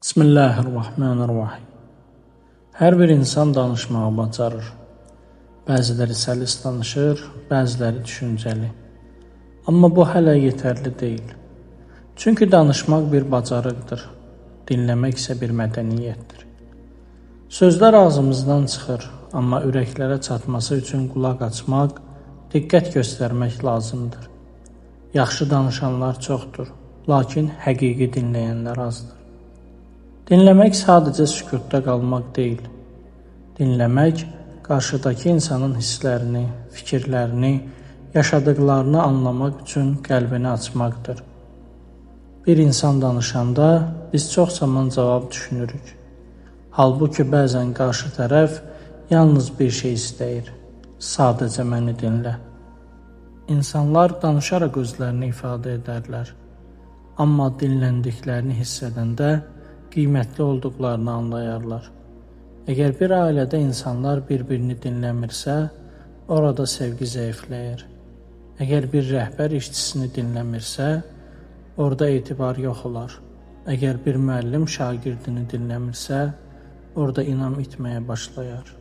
Bismillahirrahmanirrahim. Hər bir insan danışmağı bacarır. Bəziləri səlis danışır, bəziləri düşüncəli. Amma bu hələ yetərli deyil. Çünki danışmaq bir bacarıqdır, dinləmək isə bir mədəniyyətdir. Sözlər ağzımızdan çıxır, amma ürəklərə çatması üçün qulaq açmaq, diqqət göstərmək lazımdır. Yaxşı danışanlar çoxdur, lakin həqiqi dinləyənlər azdır. Dinləmək sadəcə sükutda qalmaq deyil. Dinləmək, qarşıdakı insanın hisslərini, fikirlərini, yaşadıqlarını anlamaq üçün qəlbini açmaqdır. Bir insan danışanda biz çox zaman cavab düşünürük. Halbuki bəzən qarşı tərəf yalnız bir şey istəyir. Sadəcə məni dinlə. İnsanlar danışaraq özlərini ifadə edərlər. Amma dinləndiklərini hiss edəndə qiymətli olduqlarını anlayarlar. Əgər bir ailədə insanlar bir-birini dinləmirsə, orada sevgi zəifləyir. Əgər bir rəhbər işçisini dinləmirsə, orada etibar yox olar. Əgər bir müəllim şagirdini dinləmirsə, orada inam itməyə başlayar.